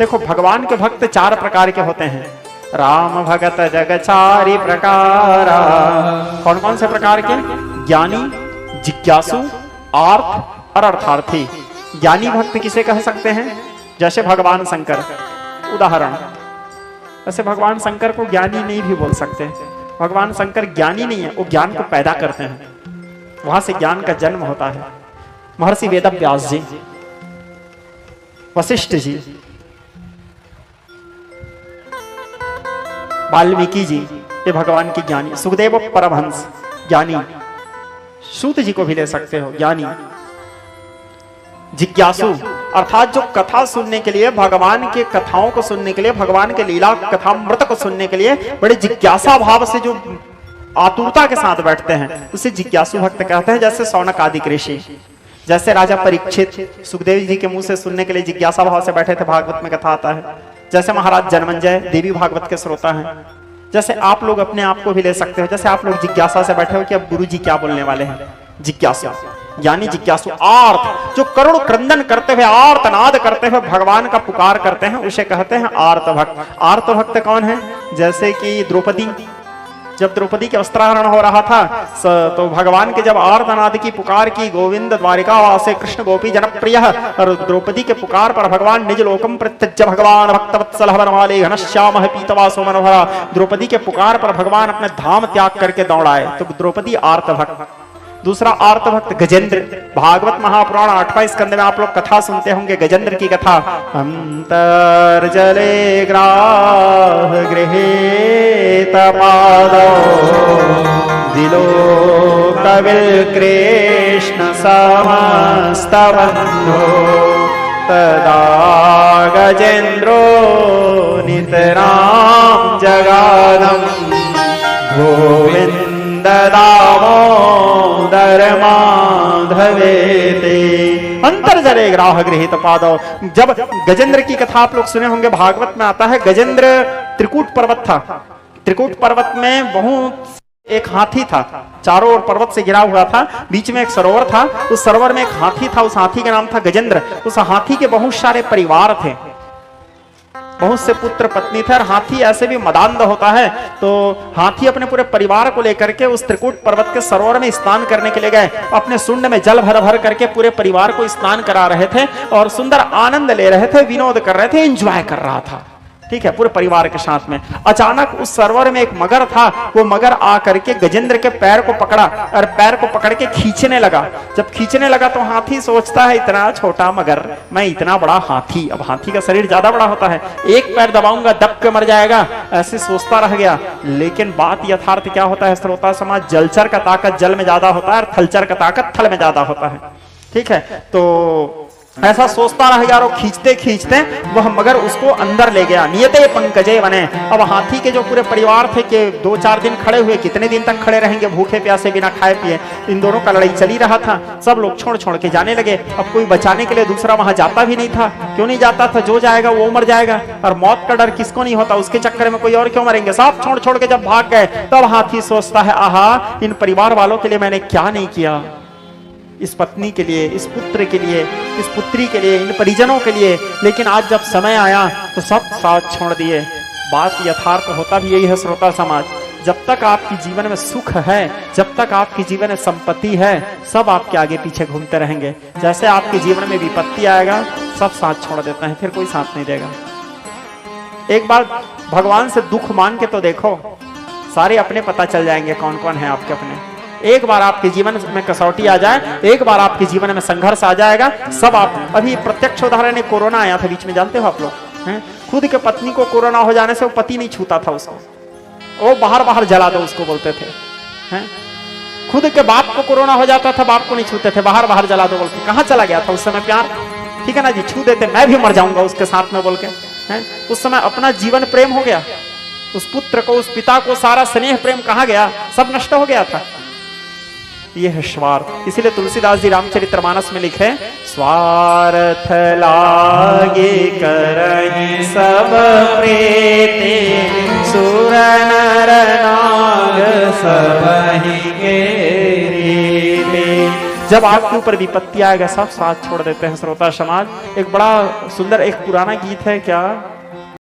देखो भगवान के भक्त चार प्रकार के होते हैं। राम भगत जग चारि प्रकारा। कौन कौन से प्रकार के? ज्ञानी, जिज्ञासु, आर्त और अर्थार्थी। ज्ञानी भक्त किसे कह सकते हैं? जैसे भगवान शंकर। उदाहरण, वैसे भगवान शंकर को ज्ञानी नहीं भी बोल सकते। भगवान शंकर ज्ञानी नहीं है, वो ज्ञान को पैदा करते हैं, वहां से ज्ञान का जन्म होता है। महर्षि वेदव्यास जी, वशिष्ठ जी, वाल्मीकि जी, ये भगवान की ज्ञानी। सुखदेव परमहंस ज्ञानी। सूत जी को भी ले सकते हो, ज्ञानी। जिज्ञासु अर्थात जो कथा सुनने के लिए, भगवान के कथाओं को सुनने के लिए, भगवान के लीला कथामृत को सुनने के लिए बड़े जिज्ञासा भाव से जो आतुरता के साथ बैठते हैं, उसे जिज्ञासु भक्त कहते हैं। जैसे सौनक आदि ऋषि, जैसे राजा परीक्षित सुखदेव जी के मुंह से सुनने के लिए जिज्ञासा भाव से बैठे थे, भागवत में कथा आता है। जैसे महाराज जनमेजय देवी भागवत के श्रोता हैं। जैसे आप लोग अपने आप को भी ले सकते हो, जैसे आप लोग जिज्ञासा से बैठे हो कि अब गुरु जी क्या बोलने वाले हैं। जिज्ञासु यानी जिज्ञासु। आर्त जो करुण क्रंदन करते हुए, आर्तनाद करते हुए भगवान का पुकार करते हैं, उसे कहते हैं आर्त भक्त। आर्त भक्त कौन है? जैसे कि द्रौपदी, जब द्रौपदी के वस्त्राहरण हो रहा था तो भगवान के जब आर्तनाद की पुकार की, गोविंद द्वारिकावासे कृष्ण गोपी जनप्रिय, और द्रौपदी के पुकार पर भगवान निज लोकम प्रत्यज्य भगवान भक्तवत्सल वनमाले घनश्याम पीतवासो मनोहरा। द्रौपदी के पुकार पर भगवान अपने धाम त्याग करके दौड़ाए, तो द्रौपदी आर्त भक्त। दूसरा आर्त भक्त गजेंद्र। भागवत महापुराण 8वां स्कंद में आप लोग कथा सुनते होंगे, गजेंद्र की कथा। अंतर्जले ग्राह गृहीत पादौ दिलो कविल कृष्ण समस्तबन्धो तदा गजेंद्रो नितराम जगादम गोविंद दामोदर माधवेते। अंतर्जले ग्राह गृहीत पादौ। जब गजेंद्र की कथा आप लोग सुने होंगे, भागवत में आता है गजेंद्र त्रिकूट पर्वत था। त्रिकूट पर्वत में बहुत एक हाथी था, चारों ओर पर्वत से घिरा हुआ था, बीच में एक सरोवर था, उस सरोवर में एक हाथी था, उस हाथी का नाम था गजेंद्र। उस हाथी के बहुत सारे परिवार थे, बहुत से पुत्र पत्नी थे, और हाथी ऐसे भी मदान्ध होता है, तो हाथी अपने पूरे परिवार को लेकर के उस त्रिकूट पर्वत के सरोवर में स्नान करने के लिए गए। अपने सुंड में जल भर भर करके पूरे परिवार को स्नान करा रहे थे और सुंदर आनंद ले रहे थे, विनोद कर रहे थे, एंजॉय कर रहा था, ठीक है, पूरे परिवार के साथ में। अचानक उस सरोवर में एक मगर था, वो मगर आकर के गजेंद्र के पैर को पकड़ा और पैर को पकड़ के खींचने लगा। जब खींचने लगा तो हाथी सोचता है इतना छोटा मगर, मैं इतना बड़ा हाथी, अब हाथी का शरीर ज्यादा बड़ा होता है, एक पैर दबाऊंगा दब के मर जाएगा, ऐसे सोचता रह गया। लेकिन बात यथार्थ क्या होता है श्रोता समाज, जलचर का ताकत जल में ज्यादा होता है और थलचर का ताकत थल में ज्यादा होता है, ठीक है। तो ऐसा सोचता रह गया और खींचते खींचते वह मगर उसको अंदर ले गया। नियते पंकजे बने। अब हाथी के जो पूरे परिवार थे कि 2-4 दिन खड़े हुए, कितने दिन तक खड़े रहेंगे भूखे प्यासे बिना खाए पिए। इन दोनों का लड़ाई चली रहा था, सब लोग छोड़ छोड़ के जाने लगे। अब कोई बचाने के लिए दूसरा वहां जाता भी नहीं था। क्यों नहीं जाता था? जो जाएगा वो मर जाएगा, और मौत का डर किसको नहीं होता, उसके चक्कर में कोई और क्यों मरेंगे। सब छोड़ छोड़ के जब भाग गए तब हाथी सोचता है, आहा, इन परिवार वालों के लिए मैंने क्या नहीं किया, इस पत्नी के लिए, इस पुत्र के लिए, इस पुत्री के लिए, इन परिजनों के लिए, लेकिन आज जब समय आया तो सब साथ छोड़ दिए। बात यथार्थ होता भी यही है श्रोता समाज, जब तक आपके जीवन में सुख है, जब तक आपके जीवन में संपत्ति है, सब आपके आगे पीछे घूमते रहेंगे। जैसे आपके जीवन में विपत्ति आएगा, सब साथ छोड़ देते हैं, फिर कोई साथ नहीं देगा। एक बार भगवान से दुख मांग के तो देखो, सारे अपने पता चल जाएंगे कौन कौन है आपके अपने। एक बार आपके जीवन में कसौटी आ जाए, एक बार आपके जीवन में संघर्ष आ जाएगा, सब आप। अभी प्रत्यक्ष उदाहरण है, कोरोना आया था बीच में, जानते हो आप लोग हैं? खुद के पत्नी को कोरोना हो जाने से वो पति नहीं छूता था उसको, वो बाहर बाहर जला दो उसको बोलते थे, हैं? खुद के बाप को कोरोना हो जाता था, बाप को नहीं छूते थे, बाहर बाहर जला दो बोलते। कहाँ चला गया था उस समय प्यार, ठीक है ना जी, छू देते, मैं भी मर जाऊंगा उसके साथ में बोल के, हैं? उस समय अपना जीवन प्रेम हो गया, उस पुत्र को, उस पिता को सारा स्नेह प्रेम कहाँ गया, सब नष्ट हो गया था। ये है स्वार्थ। इसीलिए तुलसीदास जी रामचरितमानस में लिखे, स्वार्थ लागे करहि सब प्रीति, सुर नर नाग सबहि के रीति, जब आपके ऊपर विपत्ति आएगा सब साथ छोड़ देते हैं। श्रोता समाज, एक बड़ा सुंदर एक पुराना गीत है क्या,